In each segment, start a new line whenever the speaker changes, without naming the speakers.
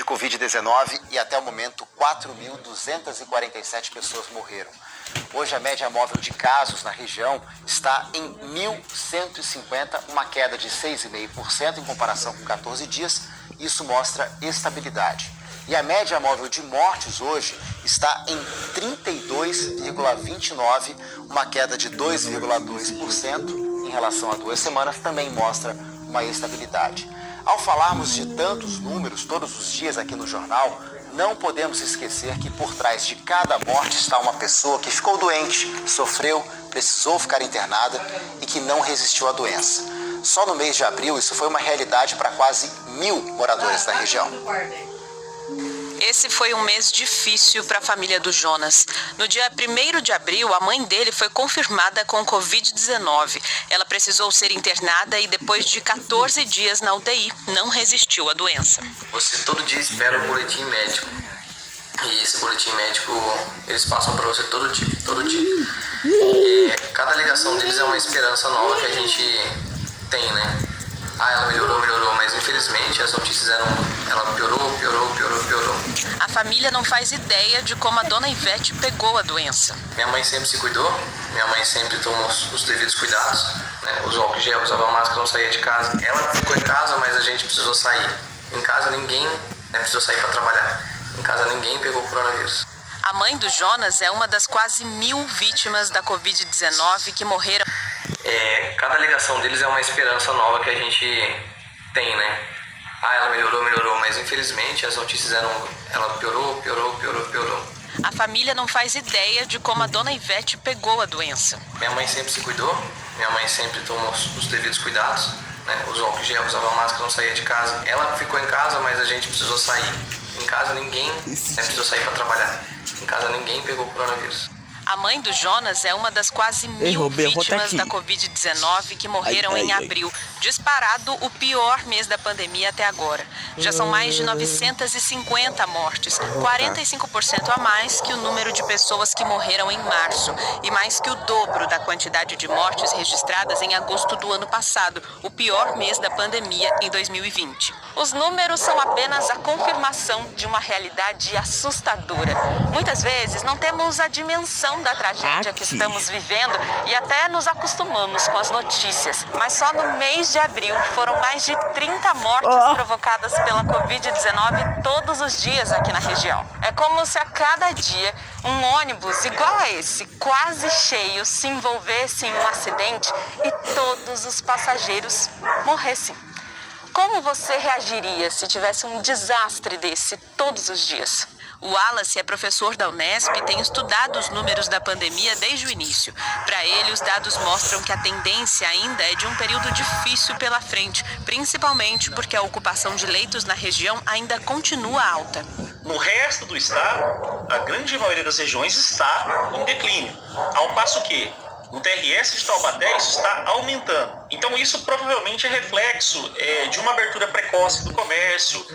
Covid-19 e até o momento 4.247 pessoas morreram. Hoje a média móvel de casos na região está em 1.150, uma queda de 6,5% em comparação com 14 dias. Isso mostra estabilidade. E a média móvel de mortes hoje está em 32,29, uma queda de 2,2% em relação a 2 semanas, também mostra uma estabilidade. Ao falarmos de tantos números todos os dias aqui no jornal, não podemos esquecer que por trás de cada morte está uma pessoa que ficou doente, sofreu, precisou ficar internada e que não resistiu à doença. Só no mês de abril isso foi uma realidade para quase 1.000 moradores da região.
Esse foi um mês difícil para a família do Jonas. No dia 1º de abril, a mãe dele foi confirmada com Covid-19. Ela precisou ser internada e depois de 14 dias na UTI, não resistiu à doença.
Você todo dia espera o boletim médico. E esse boletim médico, eles passam para você todo dia. E cada ligação deles é uma esperança nova que a gente tem, né? Ela melhorou, mas infelizmente as notícias ela piorou.
A família não faz ideia de como a dona Ivete pegou a doença.
Minha mãe sempre se cuidou, minha mãe sempre tomou os devidos cuidados, né? Usou álcool gel, usava máscara, não saía de casa. Ela ficou em casa, mas a gente precisou sair. Em casa ninguém precisou sair para trabalhar. Em casa ninguém pegou coronavírus.
A mãe do Jonas é uma das quase 1.000 vítimas da Covid-19 que morreram.
Cada ligação deles é uma esperança nova que a gente tem, né? Ela melhorou, mas infelizmente as notícias ela piorou.
A família não faz ideia de como a dona Ivete pegou a doença.
Minha mãe sempre se cuidou, minha mãe sempre tomou os devidos cuidados, né? Usou álcool gel, usava máscara, não saía de casa. Ela ficou em casa, mas a gente precisou sair. Em casa ninguém precisou sair para trabalhar. Em casa ninguém pegou coronavírus.
A mãe do Jonas é uma das quase 1.000 vítimas da Covid-19 que morreram em abril. Disparado o pior mês da pandemia até agora. Já são mais de 950 mortes, 45% a mais que o número de pessoas que morreram em março e mais que o dobro da quantidade de mortes registradas em agosto do ano passado, o pior mês da pandemia em 2020. Os números são apenas a confirmação de uma realidade assustadora. Muitas vezes não temos a dimensão da tragédia que estamos vivendo e até nos acostumamos com as notícias. Mas só no mês de abril foram mais de 30 mortes provocadas pela Covid-19 todos os dias aqui na região. É como se a cada dia um ônibus igual a esse, quase cheio, se envolvesse em um acidente e todos os passageiros morressem. Como você reagiria se tivesse um desastre desse todos os dias? O Wallace é professor da Unesp e tem estudado os números da pandemia desde o início. Para ele, os dados mostram que a tendência ainda é de um período difícil pela frente, principalmente porque a ocupação de leitos na região ainda continua alta.
No resto do estado, a grande maioria das regiões está em declínio, ao passo que no TRS de Taubaté isso está aumentando. Então isso provavelmente é reflexo de uma abertura precoce do comércio,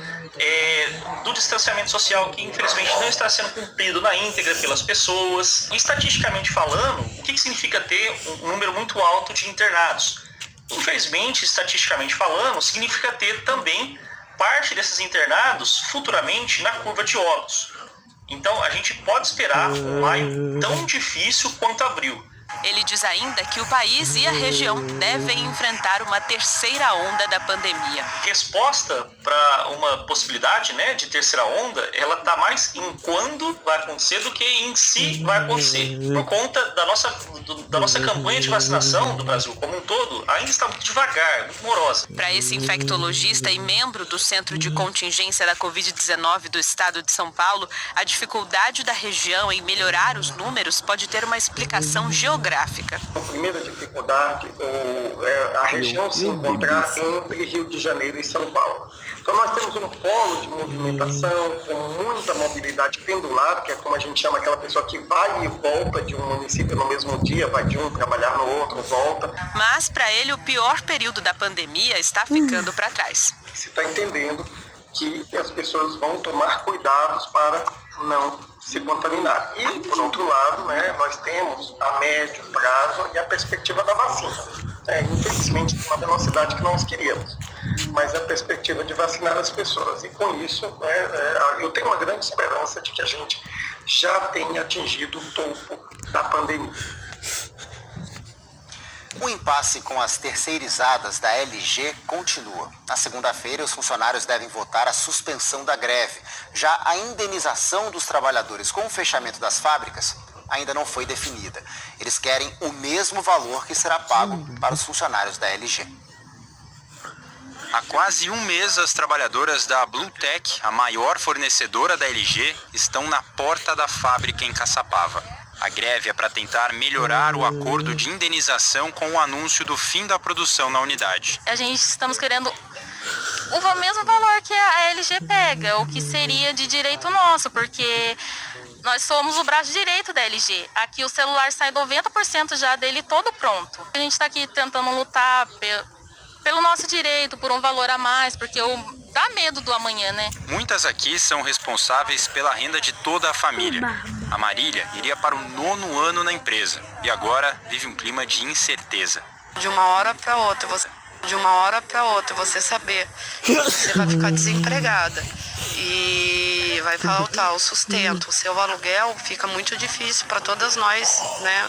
do distanciamento social que infelizmente não está sendo cumprido na íntegra pelas pessoas. E, estatisticamente falando, o que significa ter um número muito alto de internados? Infelizmente, estatisticamente falando, significa ter também parte desses internados futuramente na curva de óbitos. Então a gente pode esperar um maio tão difícil quanto abril.
Ele diz ainda que o país e a região devem enfrentar uma terceira onda da pandemia.
Resposta para uma possibilidade, de terceira onda, ela está mais em quando vai acontecer do que em se vai acontecer. Por conta da nossa campanha de vacinação do Brasil como um todo, ainda está muito devagar, muito morosa.
Para esse infectologista e membro do Centro de Contingência da Covid-19 do estado de São Paulo, a dificuldade da região em melhorar os números pode ter uma explicação geográfica.
A primeira dificuldade é a região se encontrar entre Rio de Janeiro e São Paulo. Então nós temos um polo de movimentação com muita mobilidade pendular, que é como a gente chama aquela pessoa que vai e volta de um município no mesmo dia, vai de um trabalhar no outro, volta.
Mas para ele o pior período da pandemia está ficando para trás.
Se está entendendo que as pessoas vão tomar cuidados para não se contaminar. E, por outro lado, nós temos a médio prazo e a perspectiva da vacina. infelizmente, uma velocidade que nós queríamos. Mas a perspectiva de vacinar as pessoas. E com isso, eu tenho uma grande esperança de que a gente já tenha atingido o topo da pandemia.
O impasse com as terceirizadas da LG continua. Na segunda-feira, os funcionários devem votar a suspensão da greve. Já a indenização dos trabalhadores com o fechamento das fábricas ainda não foi definida. Eles querem o mesmo valor que será pago para os funcionários da LG.
Há quase um mês, as trabalhadoras da Bluetech, a maior fornecedora da LG, estão na porta da fábrica em Caçapava. A greve é para tentar melhorar o acordo de indenização com o anúncio do fim da produção na unidade.
A gente estamos querendo o mesmo valor que a LG pega, o que seria de direito nosso, porque nós somos o braço direito da LG. Aqui o celular sai 90% já dele todo pronto. A gente está aqui tentando lutar pelo nosso direito, por um valor a mais, porque dá medo do amanhã, né?
Muitas aqui são responsáveis pela renda de toda a família. A Marília iria para o 9º ano na empresa e agora vive um clima de incerteza.
De uma hora para outra, você saber que você vai ficar desempregada e vai faltar o sustento, o seu aluguel, fica muito difícil para todas nós, né,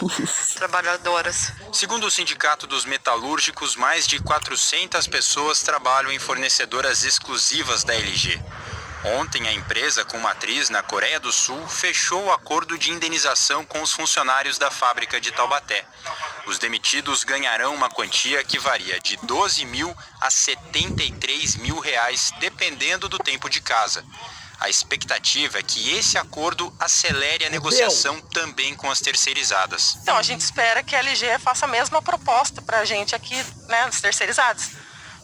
trabalhadoras.
Segundo o Sindicato dos Metalúrgicos, mais de 400 pessoas trabalham em fornecedoras exclusivas da LG. Ontem, a empresa, com matriz na Coreia do Sul, fechou o acordo de indenização com os funcionários da fábrica de Taubaté. Os demitidos ganharão uma quantia que varia de 12 mil a 73 mil reais, dependendo do tempo de casa. A expectativa é que esse acordo acelere a negociação também com as terceirizadas.
Então, a gente espera que a LG faça a mesma proposta para a gente aqui, né, dos terceirizados.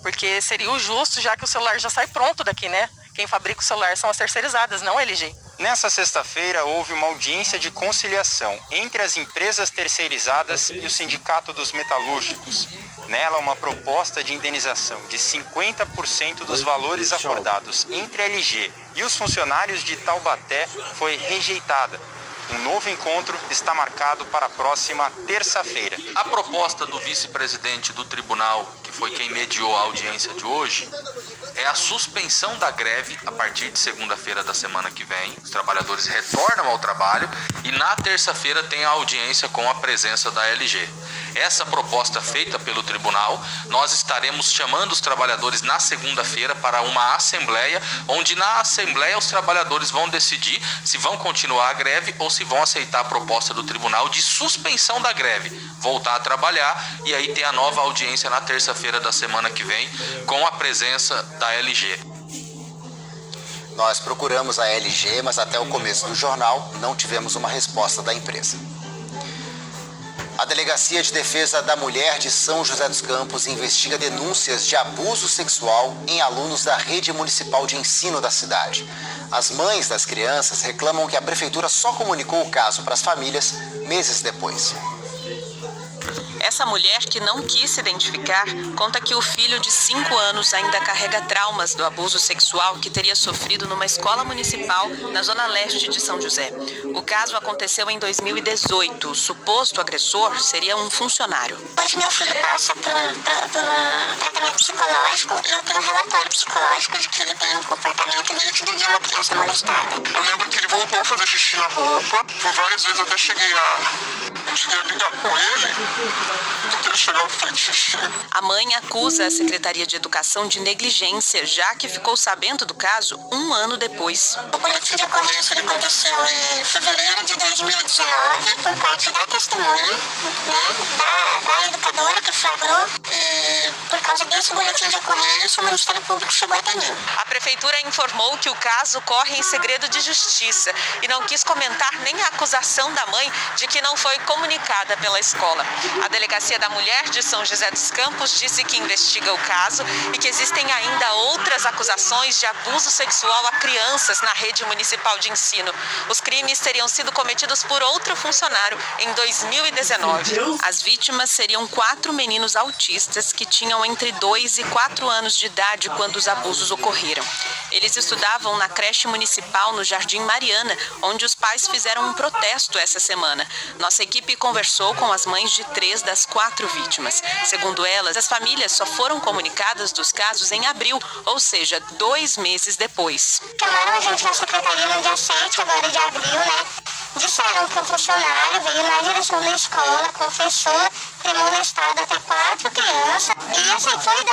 Porque seria o justo, já que o celular já sai pronto daqui, né? Quem fabrica o celular são as terceirizadas, não a LG.
Nessa sexta-feira, houve uma audiência de conciliação entre as empresas terceirizadas e o Sindicato dos Metalúrgicos. Nela, uma proposta de indenização de 50% dos valores acordados entre a LG e os funcionários de Taubaté foi rejeitada. Um novo encontro está marcado para a próxima terça-feira.
A proposta do vice-presidente do tribunal, que foi quem mediou a audiência de hoje, é a suspensão da greve a partir de segunda-feira da semana que vem. Os trabalhadores retornam ao trabalho e na terça-feira tem a audiência com a presença da LG. Essa proposta feita pelo tribunal, nós estaremos chamando os trabalhadores na segunda-feira para uma assembleia, onde na assembleia os trabalhadores vão decidir se vão continuar a greve ou se vão aceitar a proposta do tribunal de suspensão da greve, voltar a trabalhar e aí ter a nova audiência na terça-feira da semana que vem com a presença da LG.
Nós procuramos a LG, mas até o começo do jornal não tivemos uma resposta da empresa. A Delegacia de Defesa da Mulher de São José dos Campos investiga denúncias de abuso sexual em alunos da rede municipal de ensino da cidade. As mães das crianças reclamam que a prefeitura só comunicou o caso para as famílias meses depois.
Essa mulher, que não quis se identificar, conta que o filho de 5 anos ainda carrega traumas do abuso sexual que teria sofrido numa escola municipal na zona leste de São José. O caso aconteceu em 2018. O suposto agressor seria um funcionário.
Hoje meu filho passa por tratamento psicológico e eu tenho um relatório psicológico de que ele tem um comportamento nítido de uma criança molestada.
Eu lembro que ele voltou a fazer xixi na roupa, por várias vezes até cheguei a brigar com ele.
A mãe acusa a Secretaria de Educação de negligência, já que ficou sabendo do caso 1 ano depois.
O boletim de ocorrência aconteceu em fevereiro de 2019, por parte da testemunha, da educadora que flagrou, e por causa desse boletim de ocorrência, o Ministério Público chegou até mim.
A Prefeitura informou que o caso corre em segredo de justiça e não quis comentar nem a acusação da mãe de que não foi comunicada pela escola. A Delegacia da Mulher de São José dos Campos disse que investiga o caso e que existem ainda outras acusações de abuso sexual a crianças na rede municipal de ensino. Os crimes teriam sido cometidos por outro funcionário em 2019. As vítimas seriam 4 meninos autistas que tinham tinham entre 2 e 4 anos de idade quando os abusos ocorreram. Eles estudavam na creche municipal no Jardim Mariana, onde os pais fizeram um protesto essa semana. Nossa equipe conversou com as mães de 3 das 4 vítimas. Segundo elas, as famílias só foram comunicadas dos casos em abril, ou seja, 2 meses depois.
Chamaram a gente na secretaria no dia 7 agora de abril, né? Disseram que o funcionário veio na direção da escola, confessou ter molestado até 4 crianças. E assim foi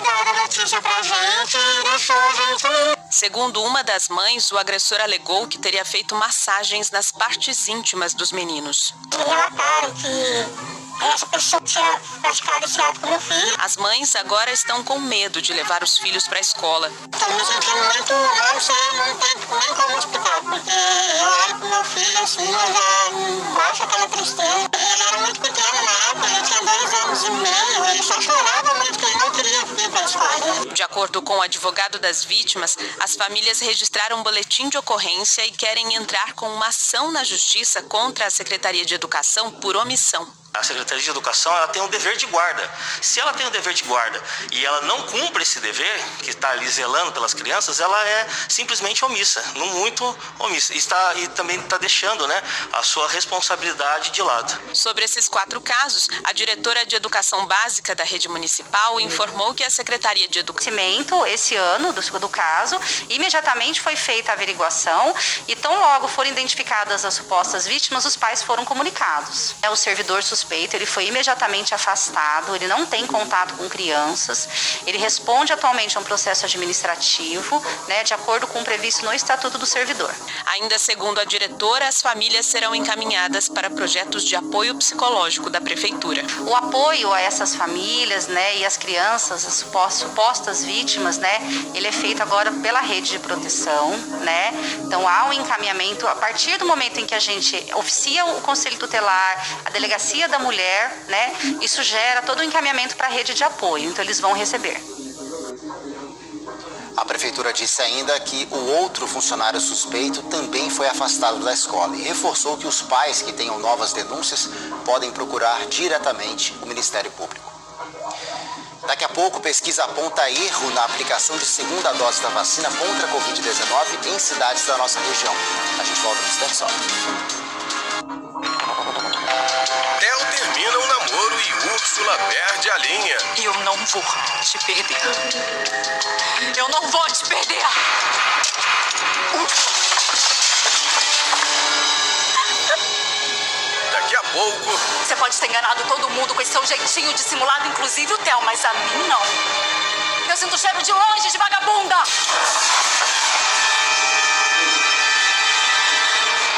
dada a notícia pra gente e deixou a gente...
Segundo uma das mães, o agressor alegou que teria feito massagens nas partes íntimas dos meninos.
Me relataram que essa pessoa tinha praticado esse ato com meu filho.
As mães agora estão com medo de levar os filhos para a escola.
Estou me sentindo muito, não tem nem como explicar, porque eu olho pro meu filho assim, eu já baixo aquela tristeza. Ele era muito pequeno na época, ele tinha 2 anos e meio, ele só chorava muito que ele não queria ir para a escola.
De acordo com o advogado das vítimas, as famílias registraram um boletim de ocorrência e querem entrar com uma ação na justiça contra a Secretaria de Educação por omissão.
A Secretaria de Educação, ela tem um dever de guarda. Se ela tem um dever de guarda e ela não cumpre esse dever, que está ali zelando pelas crianças, ela é simplesmente omissa, muito omissa. E também está deixando, né, a sua responsabilidade de lado.
Sobre esses 4 casos, a diretora de Educação Básica da Rede Municipal informou que a Secretaria de Educação...
Esse ano do caso, imediatamente foi feita a averiguação e tão logo foram identificadas as supostas vítimas, os pais foram comunicados. O servidor suspeito, ele foi imediatamente afastado, ele não tem contato com crianças, ele responde atualmente a um processo administrativo, né, de acordo com o previsto no Estatuto do Servidor.
Ainda segundo a diretora, as famílias serão encaminhadas para projetos de apoio psicológico da Prefeitura.
O apoio a essas famílias, né, e as crianças, as supostas vítimas, né, ele é feito agora pela rede de proteção, né, então há um encaminhamento, a partir do momento em que a gente oficia o Conselho Tutelar, a Delegacia da Mulher, né, isso gera todo o encaminhamento para a rede de apoio, então eles vão receber.
A Prefeitura disse ainda que o outro funcionário suspeito também foi afastado da escola e reforçou que os pais que tenham novas denúncias podem procurar diretamente o Ministério Público. Daqui a pouco, pesquisa aponta erro na aplicação de segunda dose da vacina contra a Covid-19 em cidades da nossa região. A gente volta no instante só.
Theo termina o namoro e Úrsula perde a linha.
Eu não vou te perder. Eu não vou te perder.
Daqui a pouco...
Você pode ter enganado todo mundo com esse seu jeitinho dissimulado, inclusive o Theo, mas a mim não. Eu sinto cheiro de longe de vagabunda.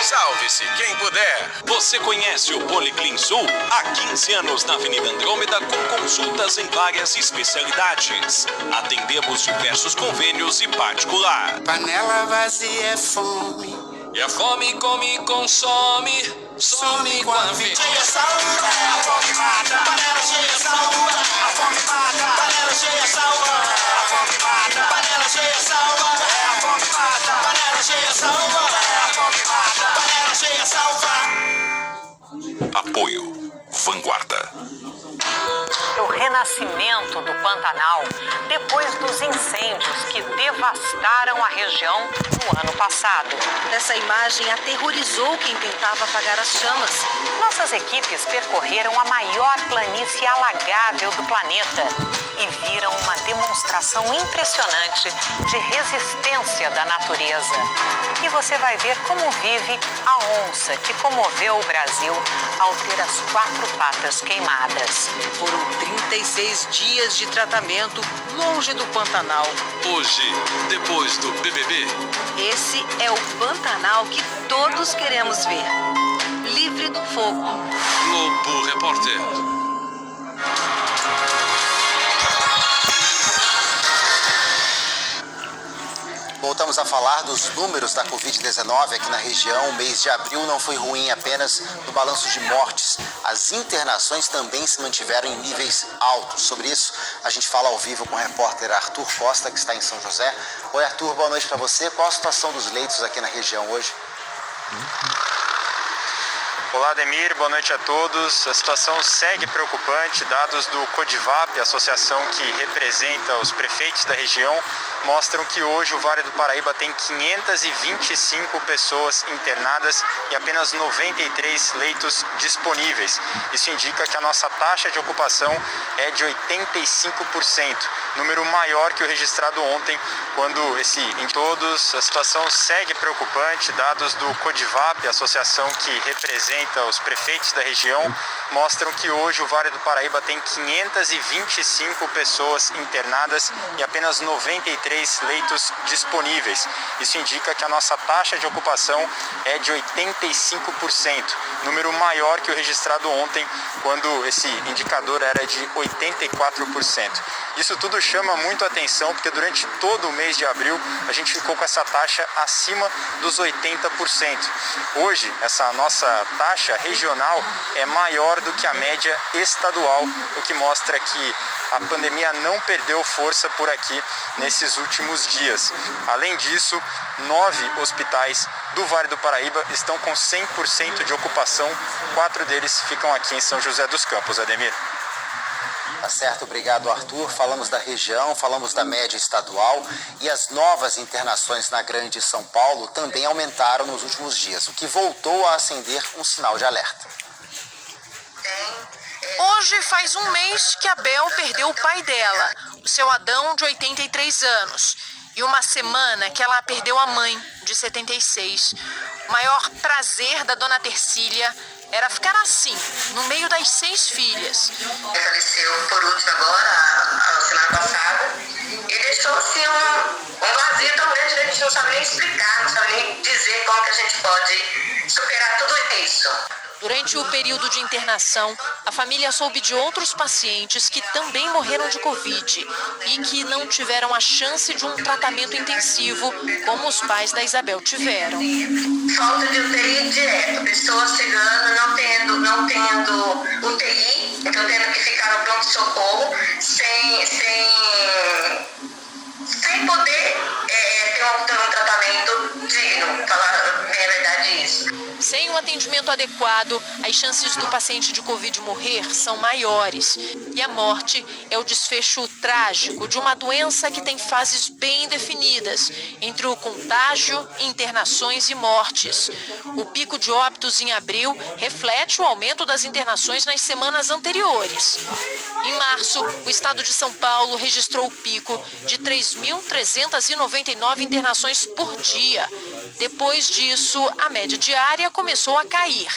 Salve-se quem puder!
Você conhece o Policlin Sul? Há 15 anos na Avenida Andrômeda com consultas em várias especialidades. Atendemos diversos convênios e particular.
Panela vazia é fome.
E a fome come e consome. Some com a vida.
Cheia salva, a fome mata. Panela cheia salva, a fome mata. Panela cheia salva, a fome mata. Panela cheia salva, a fome mata. Panela cheia salva, a fome mata. Panela cheia salva.
Apoio Vanguarda.
O renascimento do Pantanal depois dos incêndios que devastaram a região no ano passado.
Essa imagem aterrorizou quem tentava apagar as chamas.
Nossas equipes percorreram a maior planície alagável do planeta e viram uma demonstração impressionante de resistência da natureza. E você vai ver como vive a onça que comoveu o Brasil ao ter as 4 patas queimadas.
Foram 36 dias de tratamento longe do Pantanal.
Hoje, depois do BBB.
Esse é o Pantanal que todos queremos ver. Livre do fogo.
Globo Repórter.
Voltamos a falar dos números da Covid-19 aqui na região. O mês de abril não foi ruim apenas no balanço de mortes. As internações também se mantiveram em níveis altos. Sobre isso, a gente fala ao vivo com o repórter Arthur Costa, que está em São José. Oi, Arthur, boa noite para você. Qual a situação dos leitos aqui na região hoje?
Olá, Ademir, boa noite a todos. A situação segue preocupante. Dados do Codivap, a associação que representa os prefeitos da região, mostram que hoje o Vale do Paraíba tem 525 pessoas internadas e apenas 93 leitos disponíveis. Isso indica que a nossa taxa de ocupação é de 85%, número maior que o registrado ontem, quando em todos. A situação segue preocupante. Dados do Codivap, a associação que representa os prefeitos da região, mostram que hoje o Vale do Paraíba tem 525 pessoas internadas e apenas 93 leitos disponíveis. Isso indica que a nossa taxa de ocupação é de 85%, número maior que o registrado ontem, quando esse indicador era de 84%. Isso tudo chama muito a atenção, porque durante todo o mês de abril a gente ficou com essa taxa acima dos 80%. Hoje, essa nossa taxa regional é maior do que a média estadual, o que mostra que a pandemia não perdeu força por aqui nesses últimos dias. Além disso, 9 hospitais do Vale do Paraíba estão com 100% de ocupação, 4 deles ficam aqui em São José dos Campos. Ademir.
Tá certo, obrigado, Arthur. Falamos da região, falamos da média estadual e as novas internações na Grande São Paulo também aumentaram nos últimos dias, o que voltou a acender um sinal de alerta.
Hoje faz um mês que a Bel perdeu o pai dela, o seu Adão, de 83 anos. E uma semana que ela perdeu a mãe, de 76. O maior prazer da dona Tercília era ficar assim, no meio das 6 filhas.
Ele faleceu por último agora, a semana passada, e deixou assim um vazio tão grande que a gente não sabe nem explicar, não sabe nem dizer como que a gente pode superar tudo isso.
Durante o período de internação, a família soube de outros pacientes que também morreram de Covid e que não tiveram a chance de um tratamento intensivo, como os pais da Isabel tiveram.
Falta de UTI direto, pessoas chegando, não tendo UTI, então tendo que ficar no pronto-socorro, sem poder ter um tratamento digno, falar bem a verdade isso.
Sem um atendimento adequado, as chances do paciente de Covid morrer são maiores. E a morte é o desfecho trágico de uma doença que tem fases bem definidas, entre o contágio, internações e mortes. O pico de óbitos em abril reflete o aumento das internações nas semanas anteriores. Em março, o estado de São Paulo registrou o pico de 3.399 internações por dia. Depois disso, a média diária começou a cair.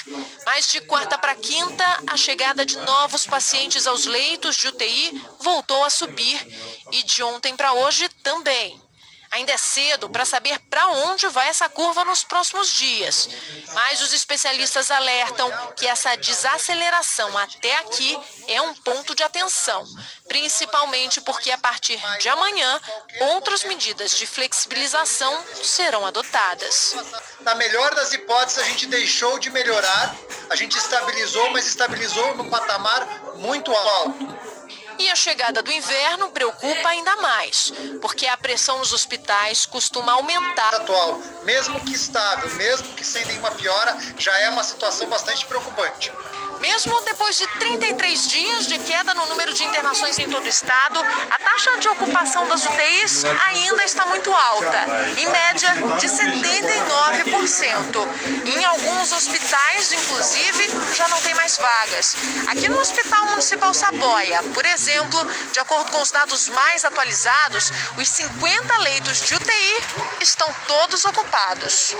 Mas de quarta para quinta, a chegada de novos pacientes aos leitos de UTI voltou a subir. E de ontem para hoje também. Ainda é cedo para saber para onde vai essa curva nos próximos dias. Mas os especialistas alertam que essa desaceleração até aqui é um ponto de atenção, principalmente porque a partir de amanhã, outras medidas de flexibilização serão adotadas.
Na melhor das hipóteses, a gente deixou de melhorar, a gente estabilizou, mas estabilizou num patamar muito alto.
E a chegada do inverno preocupa ainda mais, porque a pressão nos hospitais costuma aumentar.
Atual, mesmo que estável, mesmo que sem nenhuma piora, já é uma situação bastante preocupante.
Mesmo depois de 33 dias de queda no número de internações em todo o estado, a taxa de ocupação das UTIs ainda está muito alta, em média de 79%. Em alguns hospitais, inclusive, já não tem mais vagas. Aqui no Hospital Municipal Saboia, por exemplo, de acordo com os dados mais atualizados, os 50 leitos de UTI estão todos ocupados.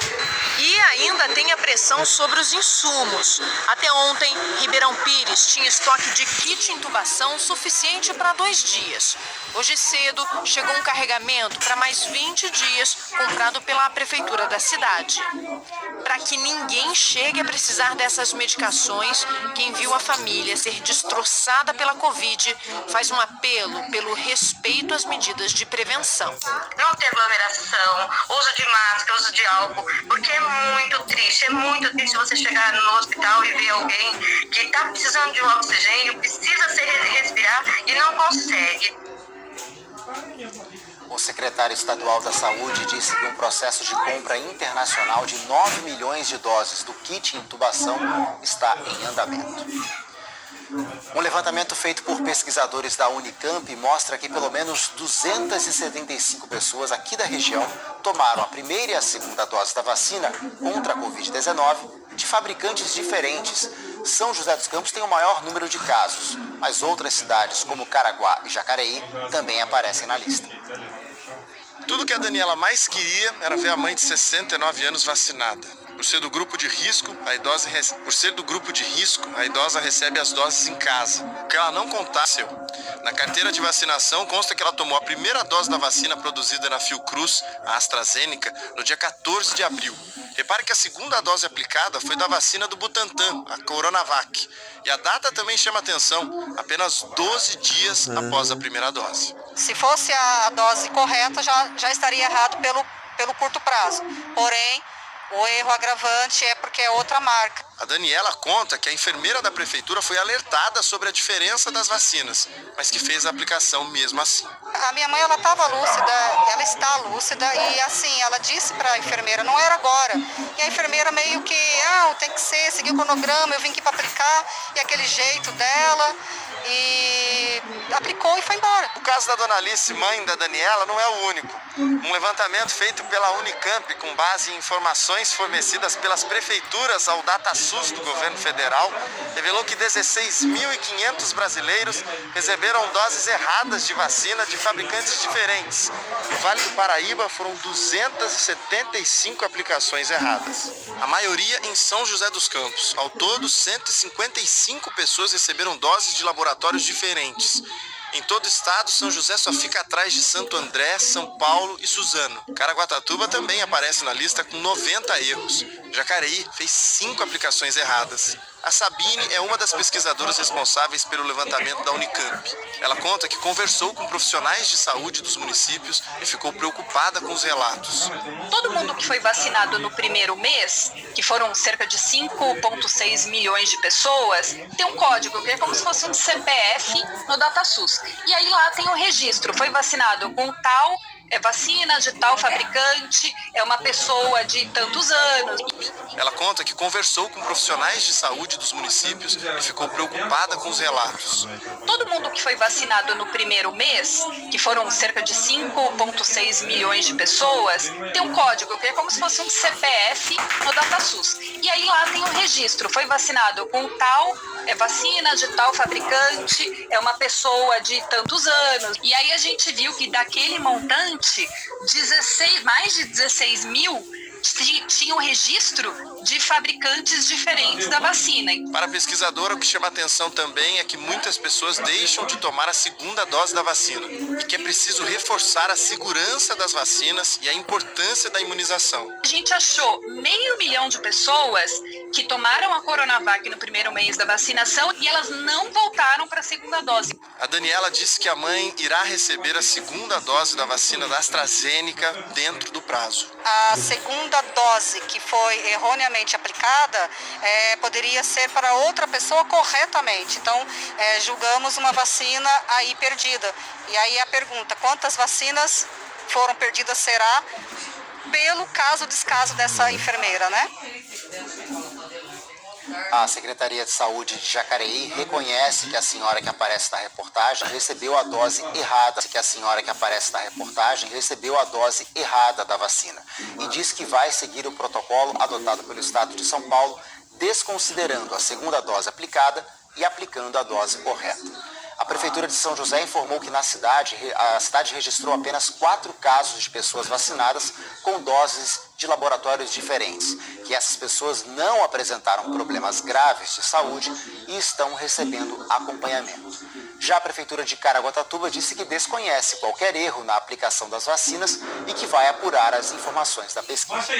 E ainda tem a pressão sobre os insumos. Até ontem, Ribeirão Pires tinha estoque de kit intubação suficiente para 2 dias. Hoje cedo, chegou um carregamento para mais 20 dias, comprado pela prefeitura da cidade. Para que ninguém chegue a precisar dessas medicações, quem viu a família ser destroçada pela Covid faz um apelo pelo respeito às medidas de prevenção.
Não ter aglomeração, uso de máscara, uso de álcool, porque é muito triste você chegar no hospital e ver alguém que está precisando de um oxigênio, precisa se respirar e não consegue.
O secretário estadual da Saúde disse que um processo de compra internacional de 9 milhões de doses do kit intubação está em andamento. Um levantamento feito por pesquisadores da Unicamp mostra que pelo menos 275 pessoas aqui da região tomaram a primeira e a segunda dose da vacina contra a Covid-19 de fabricantes diferentes. São José dos Campos tem o maior número de casos, mas outras cidades como Caraguá e Jacareí também aparecem na lista.
Tudo que a Daniela mais queria era ver a mãe de 69 anos vacinada. Por ser do grupo de risco, a idosa recebe as doses em casa. O que ela não contasse. Na carteira de vacinação consta que ela tomou a primeira dose da vacina produzida na Fiocruz, a AstraZeneca, no dia 14 de abril. Repare que a segunda dose aplicada foi da vacina do Butantan, a Coronavac. E a data também chama atenção, apenas 12 dias após a primeira dose.
Se fosse a dose correta, já estaria errado pelo curto prazo. Porém, o erro agravante é porque é outra marca.
A Daniela conta que a enfermeira da prefeitura foi alertada sobre a diferença das vacinas, mas que fez a aplicação mesmo assim.
A minha mãe, ela estava lúcida, ela está lúcida e assim, ela disse para a enfermeira, não era agora. E a enfermeira meio que, tem que ser, seguir o cronograma, eu vim aqui para aplicar, e aquele jeito dela, e aplicou e foi embora.
O caso da Dona Alice, mãe da Daniela, não é o único. Um levantamento feito pela Unicamp com base em informações fornecidas pelas prefeituras ao DataSUS do governo federal revelou que 16.500 brasileiros receberam doses erradas de vacina de fabricantes diferentes. No Vale do Paraíba foram 275 aplicações erradas. A maioria em São José dos Campos. Ao todo, 155 pessoas receberam doses de laboratórios diferentes. Em todo o estado, São José só fica atrás de Santo André, São Paulo e Suzano. Caraguatatuba também aparece na lista com 90 erros. Jacareí fez 5 aplicações erradas. A Sabine é uma das pesquisadoras responsáveis pelo levantamento da Unicamp. Ela conta que conversou com profissionais de saúde dos municípios e ficou preocupada com os relatos.
Todo mundo que foi vacinado no primeiro mês, que foram cerca de 5,6 milhões de pessoas, tem um código que é como se fosse um CPF no DataSUS. E aí lá tem o registro, foi vacinado com tal vacina de tal fabricante, é uma pessoa de tantos anos.
Ela conta que conversou com profissionais de saúde dos municípios e ficou preocupada com os relatos.
Todo mundo que foi vacinado no primeiro mês, que foram cerca de 5,6 milhões de pessoas, tem um código que é como se fosse um CPF no DataSUS. E aí lá tem o registro, foi vacinado com tal vacina de tal fabricante, é uma pessoa de tantos anos. E aí a gente viu que daquele montante, mais de 16 mil tinham registro de fabricantes diferentes da vacina.
Para a pesquisadora, o que chama atenção também é que muitas pessoas deixam de tomar a segunda dose da vacina e que é preciso reforçar a segurança das vacinas e a importância da imunização.
A gente achou 500 mil de pessoas que tomaram a Coronavac no primeiro mês da vacinação e elas não voltaram para a segunda dose.
A Daniela disse que a mãe irá receber a segunda dose da vacina da AstraZeneca dentro do prazo.
A segunda dose que foi erroneamente aplicada poderia ser para outra pessoa corretamente. Então, julgamos uma vacina aí perdida. E aí a pergunta, quantas vacinas foram perdidas será pelo descaso dessa enfermeira, né?
A Secretaria de Saúde de Jacareí reconhece que a senhora que aparece na reportagem recebeu a dose errada da vacina e diz que vai seguir o protocolo adotado pelo Estado de São Paulo, desconsiderando a segunda dose aplicada e aplicando a dose correta. A Prefeitura de São José informou que a cidade registrou apenas 4 casos de pessoas vacinadas com doses de laboratórios diferentes, que essas pessoas não apresentaram problemas graves de saúde e estão recebendo acompanhamento. Já a Prefeitura de Caraguatatuba disse que desconhece qualquer erro na aplicação das vacinas e que vai apurar as informações da pesquisa.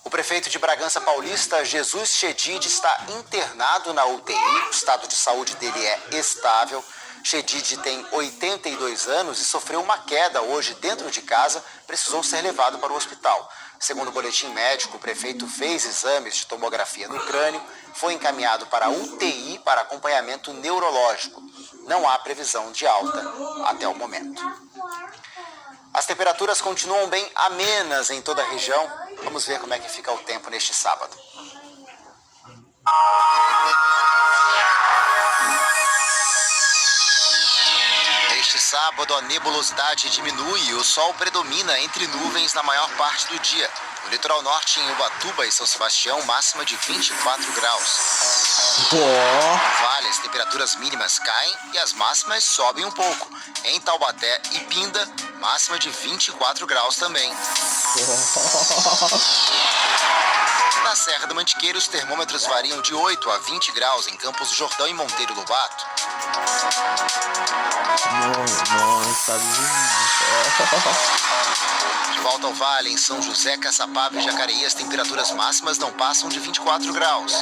O prefeito de Bragança Paulista, Jesus Chedid, está internado na UTI. O estado de saúde dele é estável. Chedid tem 82 anos e sofreu uma queda hoje dentro de casa, precisou ser levado para o hospital. Segundo o boletim médico, o prefeito fez exames de tomografia no crânio, foi encaminhado para a UTI para acompanhamento neurológico. Não há previsão de alta até o momento. As temperaturas continuam bem amenas em toda a região. Vamos ver como é que fica o tempo neste sábado. Neste sábado, a nebulosidade diminui e o sol predomina entre nuvens na maior parte do dia. No litoral norte, em Ubatuba e São Sebastião, máxima de 24 graus. No Vale, as temperaturas mínimas caem e as máximas sobem um pouco. Em Taubaté e Pinda, máxima de 24 graus também. Na Serra do Mantiqueiro, os termômetros variam de 8 a 20 graus em Campos do Jordão e Monteiro Lobato. De volta ao Vale, em São José, Caçapava e Jacareí, as temperaturas máximas não passam de 24 graus.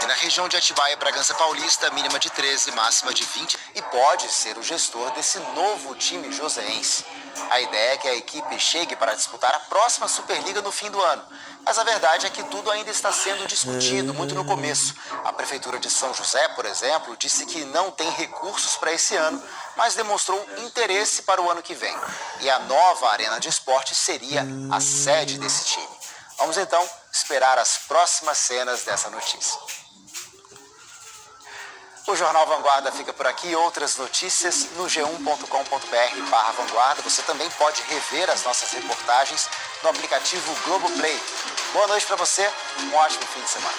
E na região de Atibaia e Bragança Paulista, mínima de 13, máxima de 20. E pode ser o gestor desse novo time joseense. A ideia é que a equipe chegue para disputar a próxima Superliga no fim do ano. Mas a verdade é que tudo ainda está sendo discutido, muito no começo. A Prefeitura de São José, por exemplo, disse que não tem recursos para esse ano, mas demonstrou interesse para o ano que vem. E a nova Arena de Esporte seria a sede desse time. Vamos então esperar as próximas cenas dessa notícia. O Jornal Vanguarda fica por aqui. Outras notícias no g1.com.br/vanguarda. Você também pode rever as nossas reportagens no aplicativo Globoplay. Boa noite para você, um ótimo fim de semana.